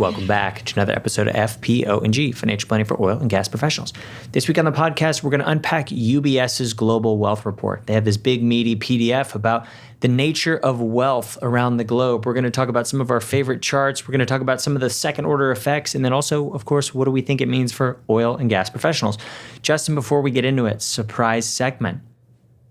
Welcome back to another episode of FP&G, Financial Planning for Oil and Gas Professionals. This week on the podcast, we're going to unpack UBS's Global Wealth Report. They have this big, meaty PDF about the nature of wealth around the globe. We're going to talk about some of our favorite charts. We're going to talk about some of the second-order effects, and then also, of course, what do we think it means for oil and gas professionals. Justin, before we get into it, surprise segment.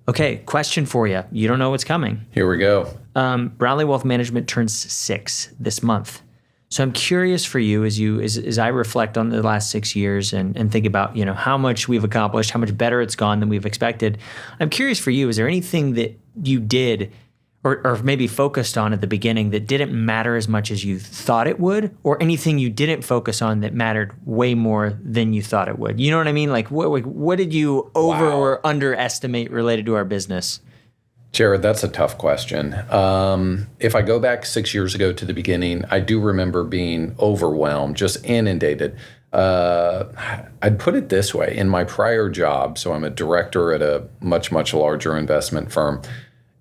Okay, question for you. You don't know what's coming. Here we go. Brownlee Wealth Management turns 6 this month. So I'm curious for you as I reflect on the last 6 years and think about, how much we've accomplished, how much better it's gone than we've expected. I'm curious for you, is there anything that you did or maybe focused on at the beginning that didn't matter as much as you thought it would, or anything you didn't focus on that mattered way more than you thought it would? You know what I mean? Like what did you or underestimate related to our business? Jared, that's a tough question. If I go back 6 years ago to the beginning, I do remember being overwhelmed, just inundated. I'd put it this way. In my prior job, so I'm a director at a much, much larger investment firm.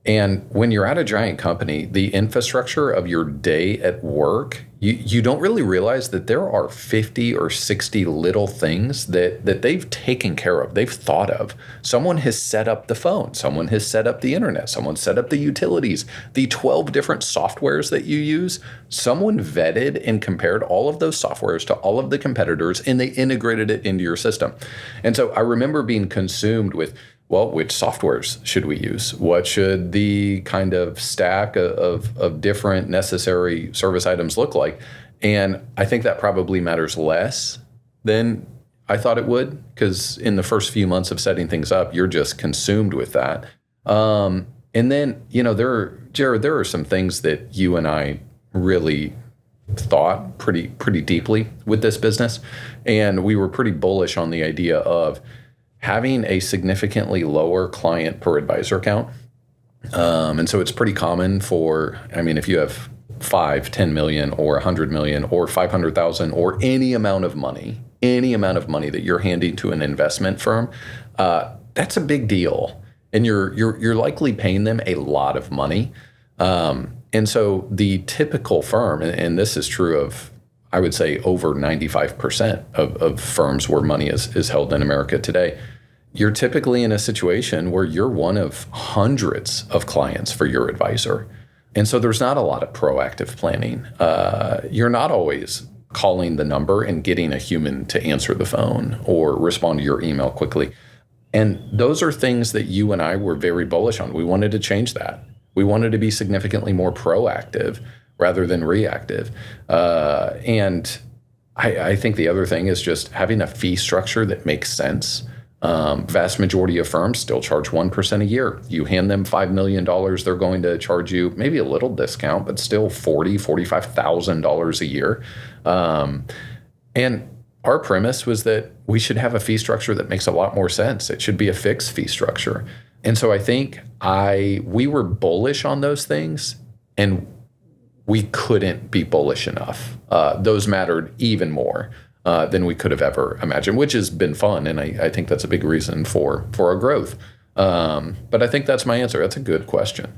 And when you're at a giant company, the infrastructure of your day at work, you don't really realize that there are 50 or 60 little things that they've taken care of, they've thought of. Someone has set up the phone, someone has set up the internet, someone set up the utilities, the 12 different softwares that you use. Someone vetted and compared all of those softwares to all of the competitors, and they integrated it into your system. And so I remember being consumed with, well, which softwares should we use? What should the kind of stack of different necessary service items look like? And I think that probably matters less than I thought it would, because in the first few months of setting things up, you're just consumed with that. And then, Jared, there are some things that you and I really thought pretty deeply with this business. And we were pretty bullish on the idea of having a significantly lower client per advisor count. And so it's pretty common if you have 5, 10 million or 100 million or 500,000 or any amount of money that you're handing to an investment firm, that's a big deal. And you're likely paying them a lot of money. And so the typical firm, and this is true of, I would say, over 95% of firms where money is held in America today, you're typically in a situation where you're one of hundreds of clients for your advisor. And so there's not a lot of proactive planning. You're not always calling the number and getting a human to answer the phone or respond to your email quickly. And those are things that you and I were very bullish on. We wanted to change that. We wanted to be significantly more proactive rather than reactive. And I think the other thing is just having a fee structure that makes sense. Vast majority of firms still charge 1% a year. You hand them $5 million, they're going to charge you maybe a little discount, but still $45,000 a year. And our premise was that we should have a fee structure that makes a lot more sense. It should be a fixed fee structure. And so I think we were bullish on those things, and we couldn't be bullish enough. Those mattered even more than we could have ever imagined, which has been fun. And I think that's a big reason for our growth. But I think that's my answer. That's a good question.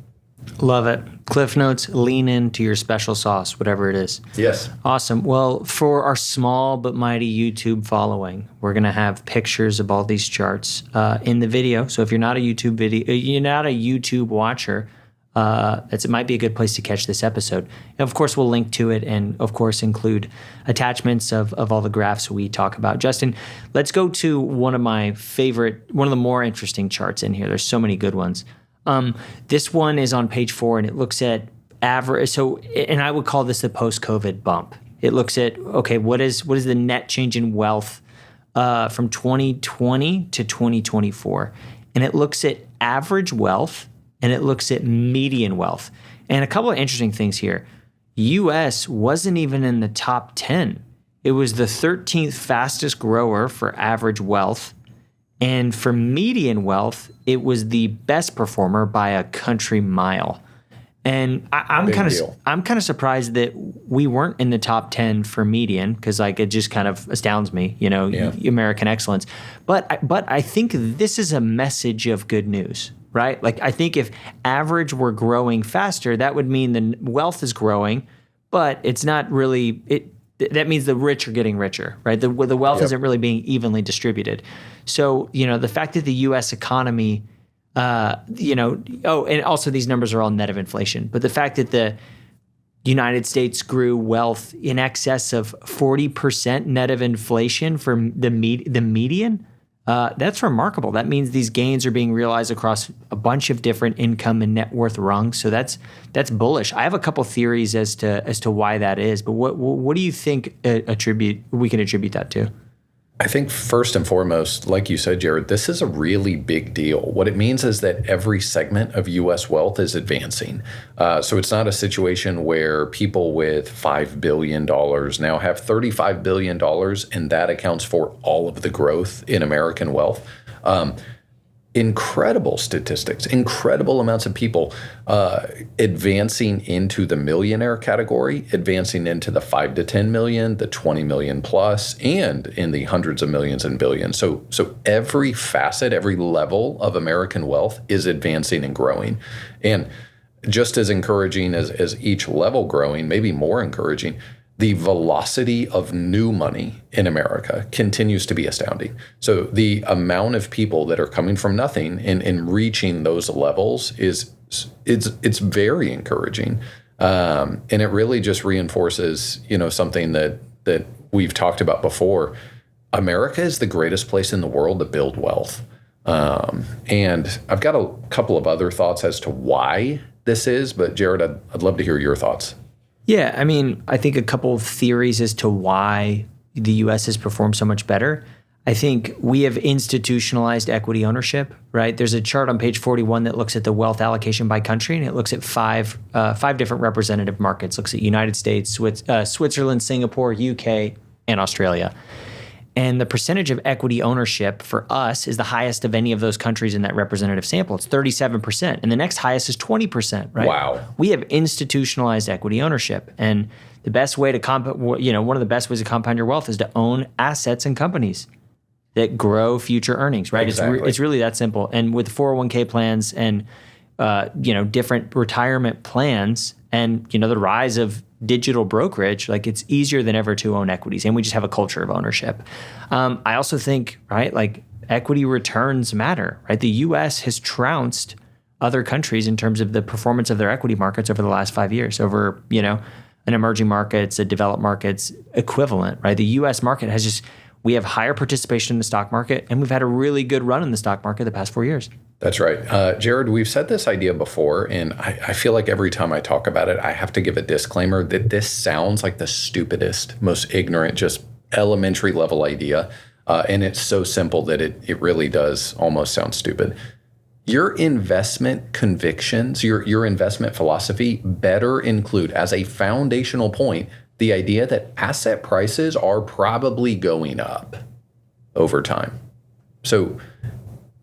Love it. Cliff notes, lean into your special sauce, whatever it is. Yes. Awesome. Well, for our small but mighty YouTube following, we're going to have pictures of all these charts in the video. So if you're not a YouTube watcher, it might be a good place to catch this episode. And of course, we'll link to it and, of course, include attachments of all the graphs we talk about. Justin, let's go to one of the more interesting charts in here. There's so many good ones. This one is on page 4, and it looks at average. So, and I would call this the post-COVID bump. It looks at, okay, what is the net change in wealth from 2020 to 2024? And it looks at average wealth, and it looks at median wealth. And a couple of interesting things here. U.S. wasn't even in the top 10. It was the 13th fastest grower for average wealth. And for median wealth, it was the best performer by a country mile. And I'm kind of surprised that we weren't in the top 10 for median, because it just kind of astounds me, American excellence. But I think this is a message of good news, right? I think if average were growing faster, that would mean the wealth is growing, but it's not really that means the rich are getting richer, right? The wealth isn't really being evenly distributed. So, the fact that the U.S. economy, and also these numbers are all net of inflation, but the fact that the United States grew wealth in excess of 40% net of inflation from the median, that's remarkable. That means these gains are being realized across a bunch of different income and net worth rungs. So that's bullish. I have a couple theories as to why that is, but what do you think we can attribute that to? I think first and foremost, like you said, Jared, this is a really big deal. What it means is that every segment of U.S. wealth is advancing. So it's not a situation where people with $5 billion now have $35 billion, and that accounts for all of the growth in American wealth. Incredible statistics, incredible amounts of people advancing into the millionaire category, advancing into the 5 to 10 million, the 20 million plus, and in the hundreds of millions and billions. So every facet, every level of American wealth is advancing and growing. And just as encouraging as each level growing, maybe more encouraging, the velocity of new money in America continues to be astounding. So the amount of people that are coming from nothing and reaching those levels it's very encouraging. And it really just reinforces, something that we've talked about before. America is the greatest place in the world to build wealth. And I've got a couple of other thoughts as to why this is, but Jared, I'd love to hear your thoughts. Yeah, I think a couple of theories as to why the U.S. has performed so much better. I think we have institutionalized equity ownership, right? There's a chart on page 41 that looks at the wealth allocation by country, and it looks at five different representative markets. Looks at United States, Switzerland, Singapore, UK, and Australia. And the percentage of equity ownership for us is the highest of any of those countries in that representative sample. It's 37%. And the next highest is 20%, right? Wow. We have institutionalized equity ownership. And the best way to one of the best ways to compound your wealth is to own assets and companies that grow future earnings, right? Exactly. It's really that simple. And with 401k plans and, different retirement plans and, the rise of digital brokerage, like it's easier than ever to own equities, and we just have a culture of ownership. I also think, right, like equity returns matter, right? The U.S. has trounced other countries in terms of the performance of their equity markets over the last 5 years, over, an emerging markets, a developed markets equivalent, right? The U.S. market we have higher participation in the stock market, and we've had a really good run in the stock market the past 4 years. That's right. Jared, we've said this idea before, and I feel like every time I talk about it, I have to give a disclaimer that this sounds like the stupidest, most ignorant, just elementary level idea. And it's so simple that it really does almost sound stupid. Your investment convictions, your investment philosophy better include as a foundational point the idea that asset prices are probably going up over time. So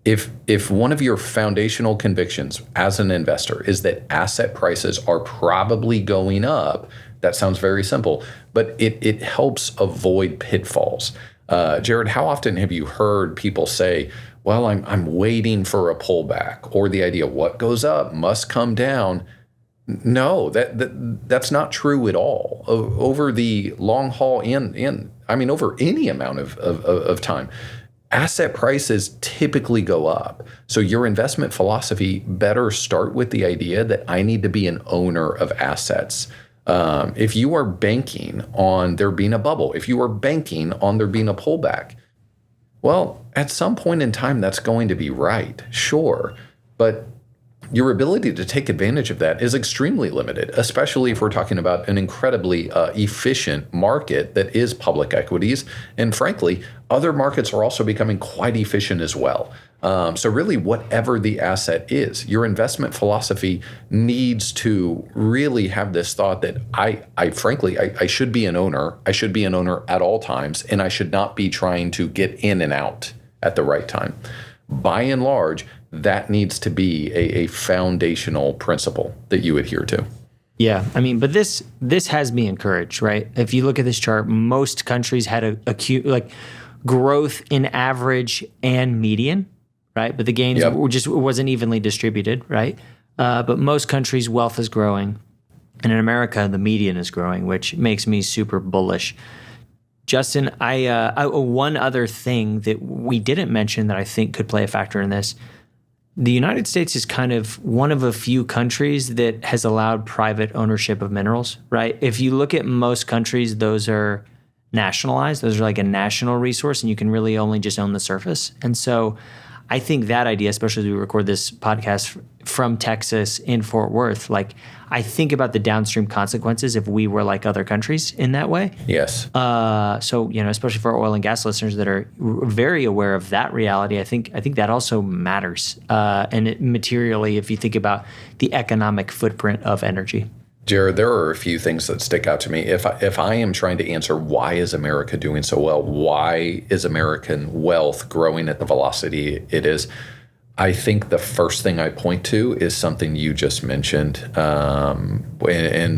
if one of your foundational convictions as an investor is that asset prices are probably going up, that sounds very simple, but it helps avoid pitfalls. Jared, how often have you heard people say, well, I'm waiting for a pullback, or the idea what goes up must come down? No, that's not true at all. Over the long haul and over any amount of time, asset prices typically go up. So your investment philosophy better start with the idea that I need to be an owner of assets. If you are banking on there being a bubble, if you are banking on there being a pullback, well, at some point in time, that's going to be right, sure. But your ability to take advantage of that is extremely limited, especially if we're talking about an incredibly efficient market that is public equities. And frankly, other markets are also becoming quite efficient as well. So really, whatever the asset is, your investment philosophy needs to really have this thought that I should be an owner. I should be an owner at all times, and I should not be trying to get in and out at the right time. By and large, that needs to be a foundational principle that you adhere to. Yeah, but this has me encouraged, right? If you look at this chart, most countries had a growth in average and median, right? But the gains wasn't evenly distributed, right? But most countries' wealth is growing. And in America, the median is growing, which makes me super bullish. Justin, one other thing that we didn't mention that I think could play a factor in this, the United States is kind of one of a few countries that has allowed private ownership of minerals, right? If you look at most countries, those are nationalized. Those are like a national resource, and you can really only just own the surface. And so I think that idea, especially as we record this podcast from Texas in Fort Worth, like I think about the downstream consequences if we were like other countries in that way. Yes. So, especially for our oil and gas listeners that are very aware of that reality, I think that also matters. And it materially, if you think about the economic footprint of energy. Jared, there are a few things that stick out to me. If I am trying to answer why is America doing so well, why is American wealth growing at the velocity it is, I think the first thing I point to is something you just mentioned, and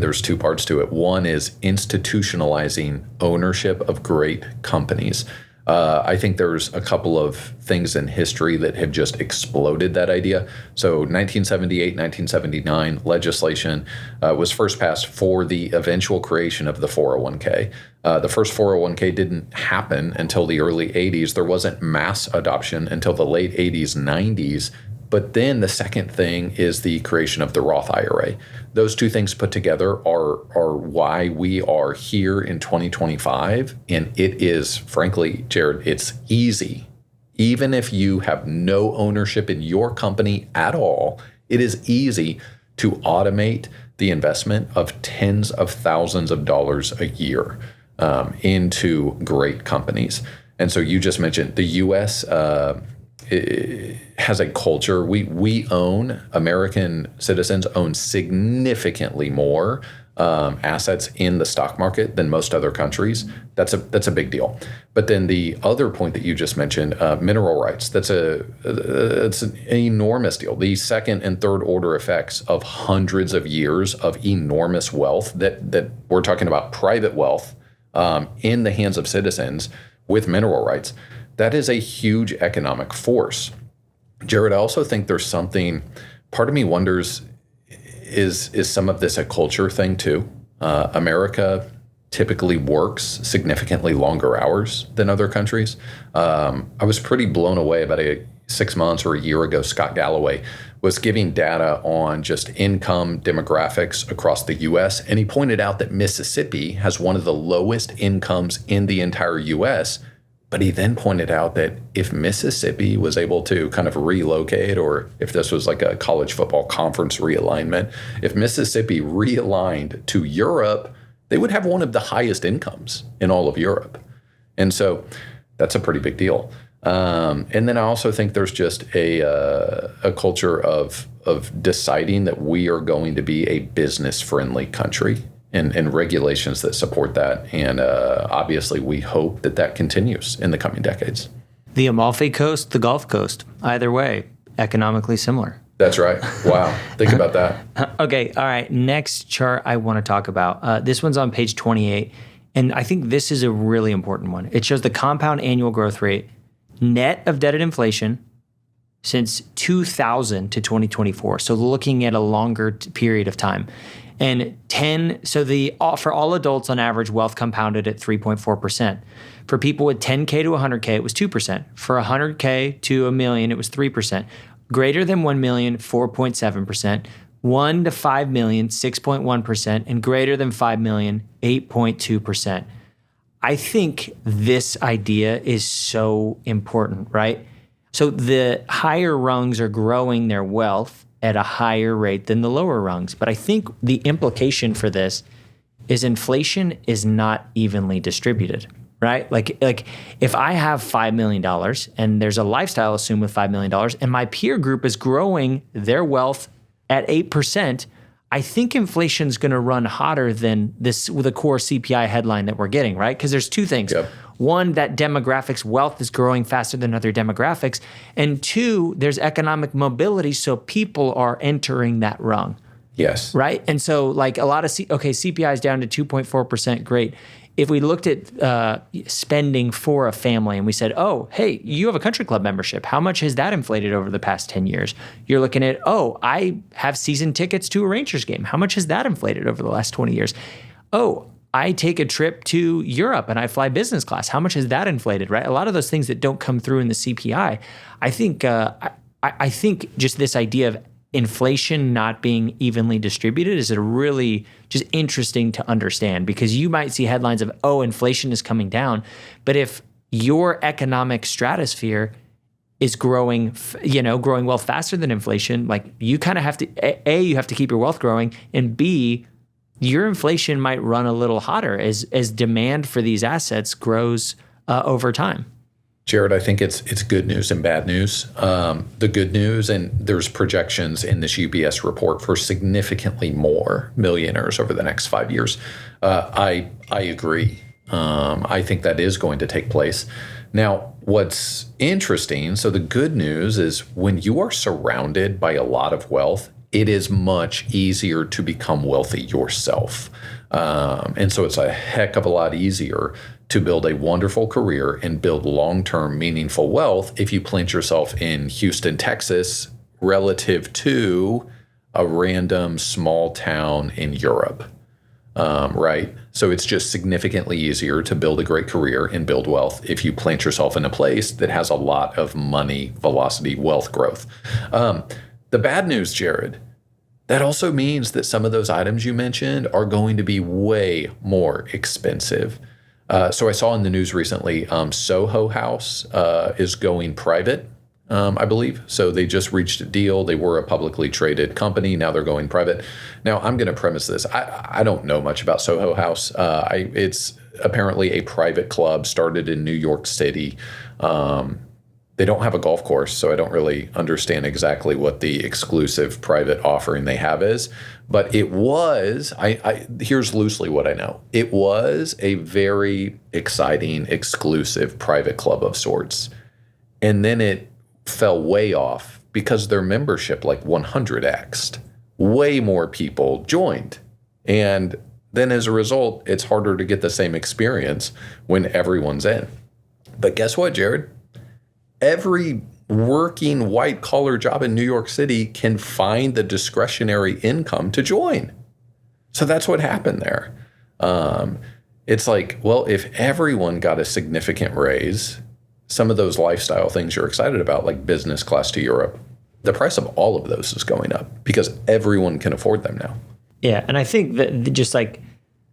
there's two parts to it. One is institutionalizing ownership of great companies. I think there's a couple of things in history that have just exploded that idea. So 1978, 1979 legislation was first passed for the eventual creation of the 401k. The first 401k didn't happen until the early 80s. There wasn't mass adoption until the late 80s, 90s. But then the second thing is the creation of the Roth IRA. Those two things put together are why we are here in 2025. And it is, frankly, Jared, it's easy. Even if you have no ownership in your company at all, it is easy to automate the investment of tens of thousands of dollars a year into great companies. And so you just mentioned the U.S., it has a culture. We own, American citizens own significantly more assets in the stock market than most other countries. That's a big deal. But then the other point that you just mentioned, mineral rights, it's an enormous deal. The second and third order effects of hundreds of years of enormous wealth that we're talking about, private wealth in the hands of citizens with mineral rights. That is a huge economic force. Jared, I also think there's something, part of me wonders, is some of this a culture thing too? America typically works significantly longer hours than other countries. I was pretty blown away about 6 months or a year ago. Scott Galloway was giving data on just income demographics across the U.S. And he pointed out that Mississippi has one of the lowest incomes in the entire U.S., but he then pointed out that if Mississippi was able to kind of relocate, or if this was like a college football conference realignment, if Mississippi realigned to Europe, they would have one of the highest incomes in all of Europe. And so that's a pretty big deal. And then I also think there's just a culture of deciding that we are going to be a business-friendly country. And regulations that support that. And obviously, we hope that continues in the coming decades. The Amalfi Coast, the Gulf Coast, either way, economically similar. That's right. Wow. Think about that. Okay. All right. Next chart I want to talk about. This one's on page 28. And I think this is a really important one. It shows the compound annual growth rate, net of debt and inflation, since 2000 to 2024. So looking at a longer period of time. And for all adults on average, wealth compounded at 3.4%. For people with 10K to 100K, it was 2%. For 100K to a million, it was 3%. Greater than 1 million, 4.7%. 1 to 5 million, 6.1%. And greater than 5 million, 8.2%. I think this idea is so important, right? So the higher rungs are growing their wealth at a higher rate than the lower rungs. But I think the implication for this is inflation is not evenly distributed, right? Like if I have $5 million and there's a lifestyle assumed with $5 million and my peer group is growing their wealth at 8%, I think inflation is going to run hotter than this with a core CPI headline that we're getting, right? Because there's two things. Yep. One, that demographics wealth is growing faster than other demographics. And two, there's economic mobility, so people are entering that rung. Yes. Right? And so like a lot of, CPI is down to 2.4%, great. if we looked at spending for a family and we said, oh, hey, you have a country club membership. How much has that inflated over the past 10 years? You're looking at, oh, I have season tickets to a Rangers game. How much has that inflated over the last 20 years? Oh, I take a trip to Europe and I fly business class. How much has that inflated, right? A lot of those things that don't come through in the CPI. I think I think just this idea of inflation not being evenly distributed is a really just interesting to understand, because you might see headlines of, oh, inflation is coming down. But if your economic stratosphere is growing wealth faster than inflation, like you kind of have to, A, you have to keep your wealth growing, and B, your inflation might run a little hotter as demand for these assets grows over time. Jared, I think it's good news and bad news. The good news, and there's projections in this UBS report for significantly more millionaires over the next 5 years. I agree. I think that is going to take place. Now, what's interesting, so the good news is when you are surrounded by a lot of wealth, it is much easier to become wealthy yourself. And so it's a heck of a lot easier to build a wonderful career and build long-term meaningful wealth if you plant yourself in Houston, Texas, relative to a random small town in Europe, right? So it's just significantly easier to build a great career and build wealth if you plant yourself in a place that has a lot of money, velocity, wealth growth. The bad news, Jared, that also means that some of those items you mentioned are going to be way more expensive. So I saw in the news recently, Soho House is going private, I believe. So they just reached a deal. They were a publicly traded company. Now they're going private. Now, I'm going to premise this. I don't know much about Soho House. It's apparently a private club started in New York City. They don't have a golf course, so I don't really understand exactly what the exclusive private offering they have is. But it was, here's loosely what I know. It was a very exciting, exclusive private club of sorts. And then it fell way off because their membership like 100x'd. Way more people joined. And then as a result, it's harder to get the same experience when everyone's in. But guess what, Jared? Every working white collar job in New York City can find the discretionary income to join. So that's what happened there. It's like, well, if everyone got a significant raise, some of those lifestyle things you're excited about, like business class to Europe, the price of all of those is going up because everyone can afford them now. Yeah. And I think that just like,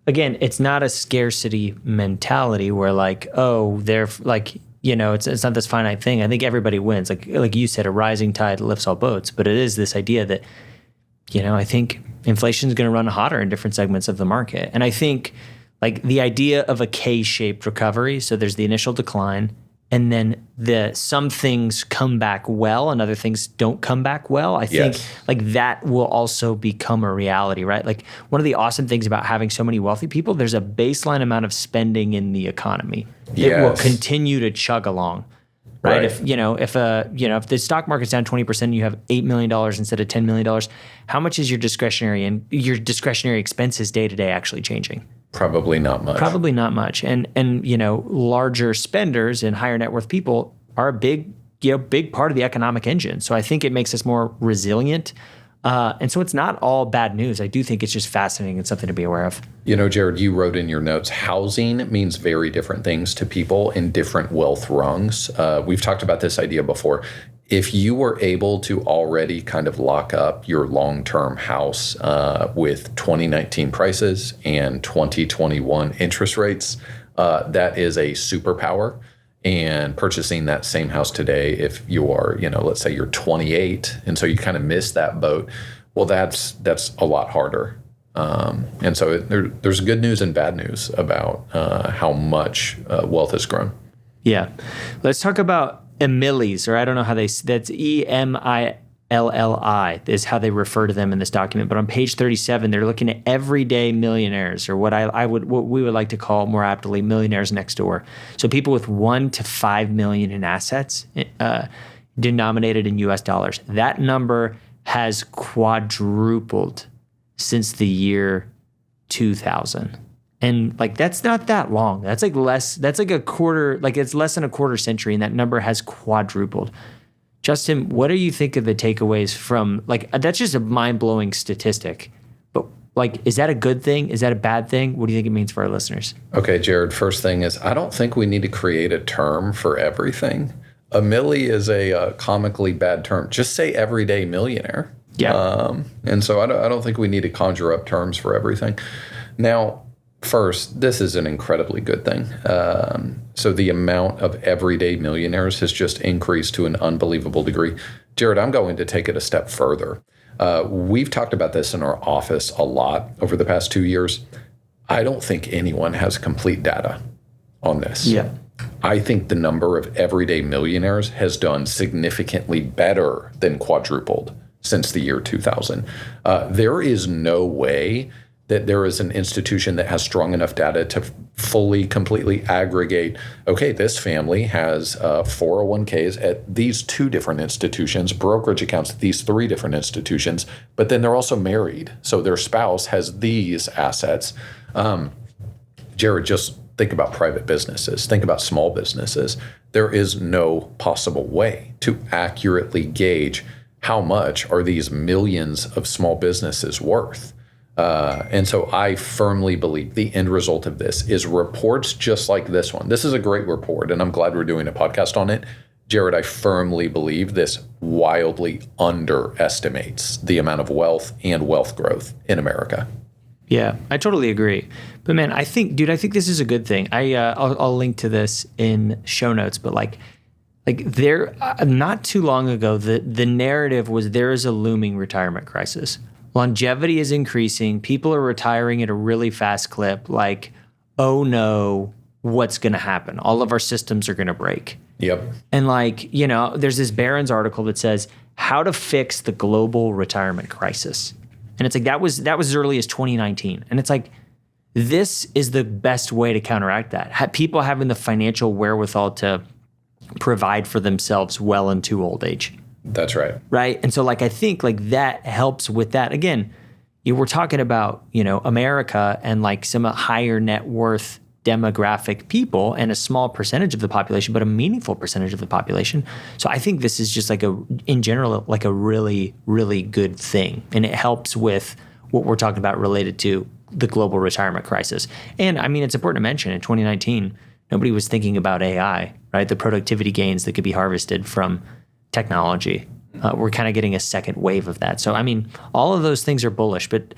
again, it's not a scarcity mentality where like, oh, they're like, it's not this finite thing. I think everybody wins. Like you said, a rising tide lifts all boats. But it is this idea that, I think inflation is going to run hotter in different segments of the market. And I think like the idea of a K-shaped recovery. So there's the initial decline, and then some things come back well and other things don't come back well. I think like that will also become a reality, right? Like one of the awesome things about having so many wealthy people, there's a baseline amount of spending in the economy. It will continue to chug along, right? If the stock market's down 20% and you have $8 million instead of $10 million, how much is your discretionary expenses day to day actually changing? Probably not much. Probably not much. And larger spenders and higher net worth people are a big part of the economic engine. So I think it makes us more resilient. And so it's not all bad news. I do think it's just fascinating and something to be aware of. Jared, you wrote in your notes, housing means very different things to people in different wealth rungs. We've talked about this idea before. If you were able to already kind of lock up your long-term house with 2019 prices and 2021 interest rates, that is a superpower. And purchasing that same house today, if you are, let's say you're 28, and so you kind of miss that boat, well, that's a lot harder. And so there's good news and bad news about how much wealth has grown. Yeah. Let's talk about Emillies, or I don't know how that's EMILLI is how they refer to them in this document. But on page 37, they're looking at everyday millionaires, or what we would like to call more aptly millionaires next door. So people with 1 to 5 million in assets denominated in US dollars. That number has quadrupled since the year 2000. And like, that's not that long. That's like a quarter, like it's less than a quarter century, and that number has quadrupled. Justin, what do you think of the takeaways from, like, that's just a mind-blowing statistic. But like, is that a good thing? Is that a bad thing? What do you think it means for our listeners? Okay, Jared, first thing is I don't think we need to create a term for everything. A milli is a comically bad term. Just say everyday millionaire. Yeah. And so I don't think we need to conjure up terms for everything. Now, first, this is an incredibly good thing. So the amount of everyday millionaires has just increased to an unbelievable degree. Jared, I'm going to take it a step further. We've talked about this in our office a lot over the past 2 years. I don't think anyone has complete data on this. Yeah. I think the number of everyday millionaires has done significantly better than quadrupled since the year 2000. There is no way that there is an institution that has strong enough data to fully, completely aggregate, okay, this family has 401ks at these 2 different institutions, brokerage accounts at these 3 different institutions, but then they're also married. So their spouse has these assets. Jared, just think about private businesses, think about small businesses. There is no possible way to accurately gauge how much are these millions of small businesses worth. And so I firmly believe the end result of this is reports just like this one. This is a great report, and I'm glad we're doing a podcast on it. Jared, I firmly believe this wildly underestimates the amount of wealth and wealth growth in America. Yeah, I totally agree. But man, I think this is a good thing. I'll link to this in show notes, but like there, not too long ago, the narrative was there is a looming retirement crisis. Longevity is increasing. People are retiring at a really fast clip. Like, oh no, what's going to happen? All of our systems are going to break. Yep. And like, there's this Barron's article that says how to fix the global retirement crisis. And it's like, that was as early as 2019. And it's like, this is the best way to counteract that. People having the financial wherewithal to provide for themselves well into old age. That's right. Right. And so like, I think like that helps with that. Again, we're talking about, America and like some higher net worth demographic people and a small percentage of the population, but a meaningful percentage of the population. So I think this is just like in general, like a really, really good thing. And it helps with what we're talking about related to the global retirement crisis. And I mean, it's important to mention in 2019, nobody was thinking about AI, right? The productivity gains that could be harvested from technology. We're kind of getting a second wave of that. So, I mean, all of those things are bullish, but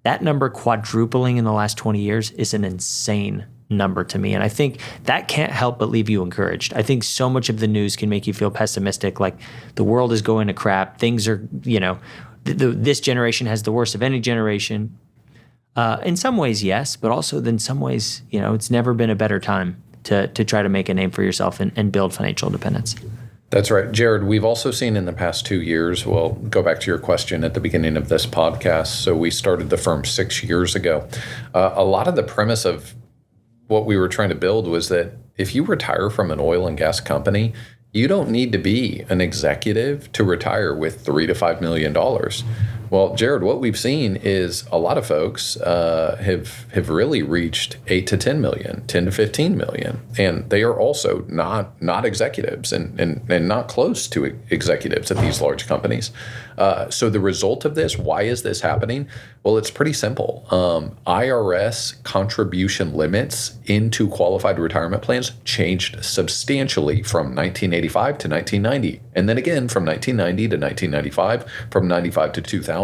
that number quadrupling in the last 20 years is an insane number to me. And I think that can't help but leave you encouraged. I think so much of the news can make you feel pessimistic, like the world is going to crap. Things are, this generation has the worst of any generation. In some ways, yes, but also in some ways, it's never been a better time to try to make a name for yourself and build financial independence. That's right. Jared, we've also seen in the past 2 years, well, go back to your question at the beginning of this podcast. So we started the firm 6 years ago. A lot of the premise of what we were trying to build was that if you retire from an oil and gas company, you don't need to be an executive to retire with $3 to $5 million. Well, Jared, what we've seen is a lot of folks have really reached 8 to 10 million, 10 to 15 million, and they are also not executives and not close to executives at these large companies. So the result of this, why is this happening? Well, it's pretty simple. IRS contribution limits into qualified retirement plans changed substantially from 1985 to 1990, and then again from 1990 to 1995, from 95 to 2000.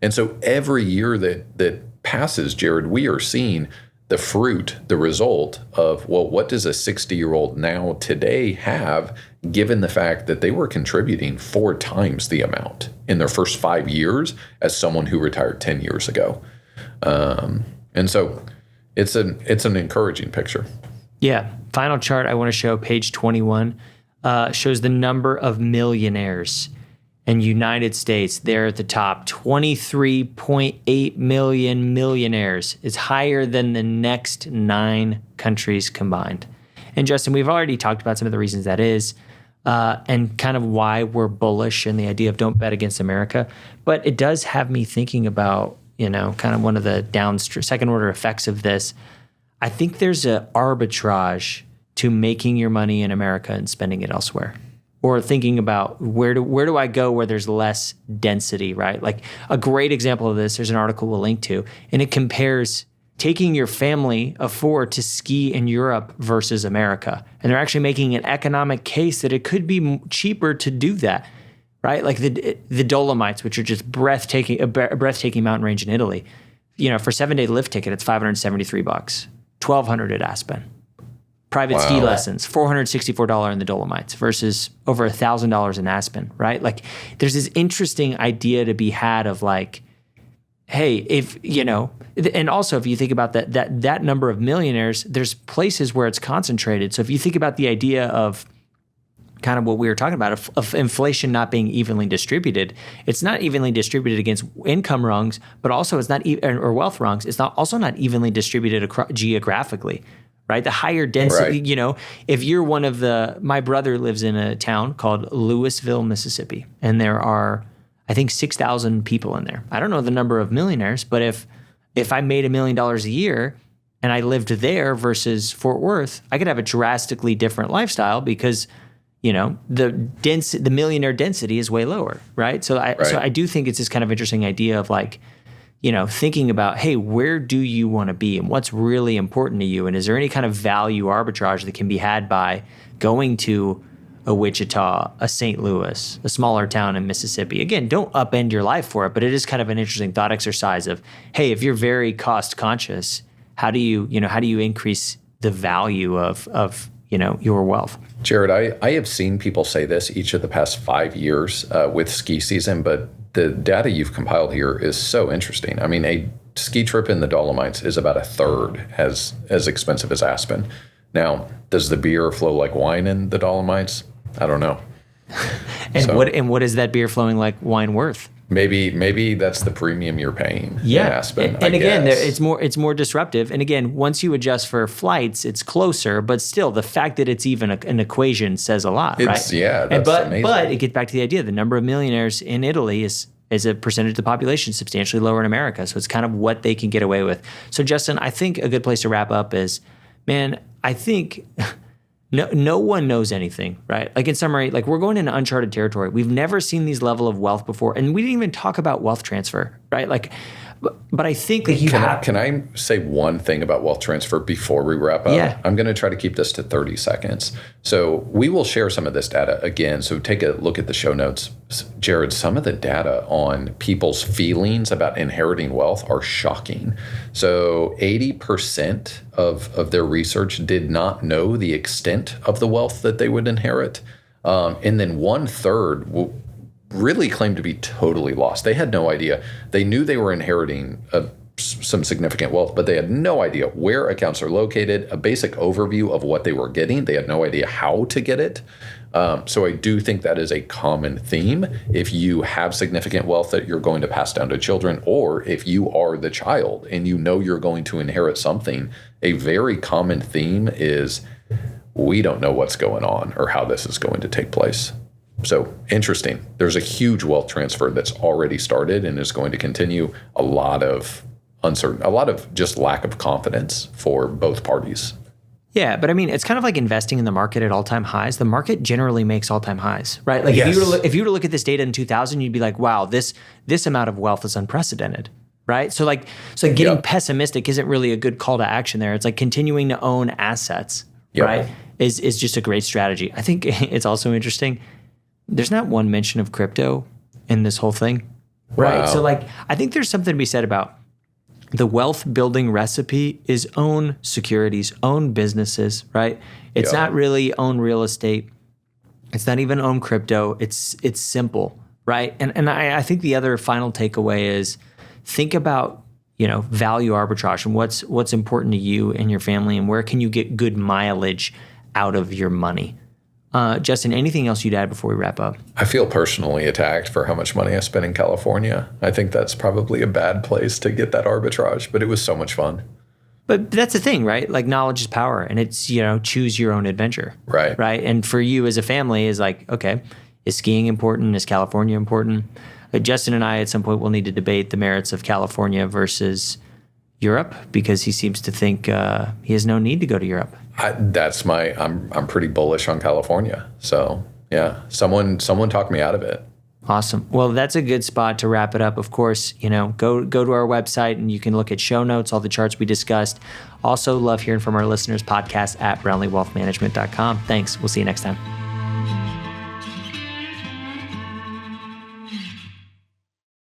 And so every year that passes, Jared, we are seeing the fruit, the result of, well, what does a 60-year-old now today have, given the fact that they were contributing 4 times the amount in their first 5 years as someone who retired 10 years ago. And so it's an encouraging picture. Yeah. Final chart I want to show, page 21, shows the number of millionaires in United States. They're at the top. 23.8 million millionaires. Is higher than the next 9 countries combined. And Justin, we've already talked about some of the reasons that is, and kind of why we're bullish and the idea of don't bet against America. But it does have me thinking about, kind of one of the second order effects of this. I think there's an arbitrage to making your money in America and spending it elsewhere. Or thinking about where do I go where there's less density, right? Like a great example of this, there's an article we'll link to, and it compares taking your family of 4 to ski in Europe versus America. And they're actually making an economic case that it could be cheaper to do that, right? Like the Dolomites, which are just a breathtaking mountain range in Italy. You know, for 7-day lift ticket, it's $573, $1,200 at Aspen. Private ski lessons, $464 in the Dolomites versus over $1,000 in Aspen, right? Like there's this interesting idea to be had of like, hey, if, you know, and also if you think about that number of millionaires, there's places where it's concentrated. So if you think about the idea of kind of what we were talking about, of inflation not being evenly distributed, it's not evenly distributed against income rungs, but also it's not, or wealth rungs, it's also not evenly distributed geographically. Right, the higher density, you know, if you're one of my brother lives in a town called Louisville, Mississippi, and there are, I think, 6,000 people in there. I don't know the number of millionaires, but if I made $1 million a year and I lived there versus Fort Worth, I could have a drastically different lifestyle because, you know, the millionaire density is way lower, right? So I do think it's this kind of interesting idea of like, you know, thinking about, hey, where do you want to be and what's really important to you? And is there any kind of value arbitrage that can be had by going to a Wichita, a St. Louis, a smaller town in Mississippi? Again, don't upend your life for it, but it is kind of an interesting thought exercise of, hey, if you're very cost conscious, how do you increase the value of your wealth? Jared, I have seen people say this each of the past 5 years with ski season, but the data you've compiled here is so interesting. I mean, a ski trip in the Dolomites is about a third as expensive as Aspen. Now, does the beer flow like wine in the Dolomites? I don't know. What is that beer flowing like wine worth? Maybe that's the premium you're paying in Aspen. And again, it's more disruptive. And again, once you adjust for flights, it's closer. But still, the fact that it's even an equation says a lot, right? Yeah, that's amazing. But it gets back to the idea: the number of millionaires in Italy is a percentage of the population substantially lower in America. So it's kind of what they can get away with. So Justin, I think a good place to wrap up is, man, I think. No one knows anything, right? Like in summary, like we're going into uncharted territory. We've never seen these level of wealth before, and we didn't even talk about wealth transfer, right? Like, but I think that Can I say one thing about wealth transfer before we wrap up? Yeah. I'm going to try to keep this to 30 seconds. So we will share some of this data again. So take a look at the show notes. Jared, some of the data on people's feelings about inheriting wealth are shocking. So 80% of their research did not know the extent of the wealth that they would inherit. And then 1/3 really claimed to be totally lost. They had no idea. They knew they were inheriting some significant wealth, but they had no idea where accounts are located, a basic overview of what they were getting. They had no idea how to get it. So I do think that is a common theme. If you have significant wealth that you're going to pass down to children, or if you are the child and you know you're going to inherit something, a very common theme is we don't know what's going on or how this is going to take place. So interesting. There's a huge wealth transfer that's already started and is going to continue. A lot of uncertain, a lot of just lack of confidence for both parties. Yeah, but I mean, it's kind of like investing in the market at all-time highs. The market generally makes all-time highs, right? Like if you were to look at this data in 2000, you'd be like, wow, this amount of wealth is unprecedented, right? So getting pessimistic isn't really a good call to action there. It's like continuing to own assets, right? Is just a great strategy. I think it's also interesting. There's not one mention of crypto in this whole thing, right? Wow. So I think there's something to be said about the wealth building recipe is own securities, own businesses, right? It's not really own real estate. It's not even own crypto. It's simple, right? And I think the other final takeaway is think about, value arbitrage and what's important to you and your family and where can you get good mileage out of your money. Justin, anything else you'd add before we wrap up? I feel personally attacked for how much money I spent in California. I think that's probably a bad place to get that arbitrage, but it was so much fun. But that's the thing, right? Like knowledge is power and it's, choose your own adventure. Right. Right. And for you as a family is like, okay, is skiing important? Is California important? Justin and I at some point will need to debate the merits of California versus, Europe because he seems to think he has no need to go to Europe. I'm pretty bullish on California. So yeah, someone talked me out of it. Awesome. Well, that's a good spot to wrap it up. Of course, go to our website and you can look at show notes, all the charts we discussed. Also, love hearing from our listeners. Podcast at brownleewealthmanagement.com. Thanks. We'll see you next time.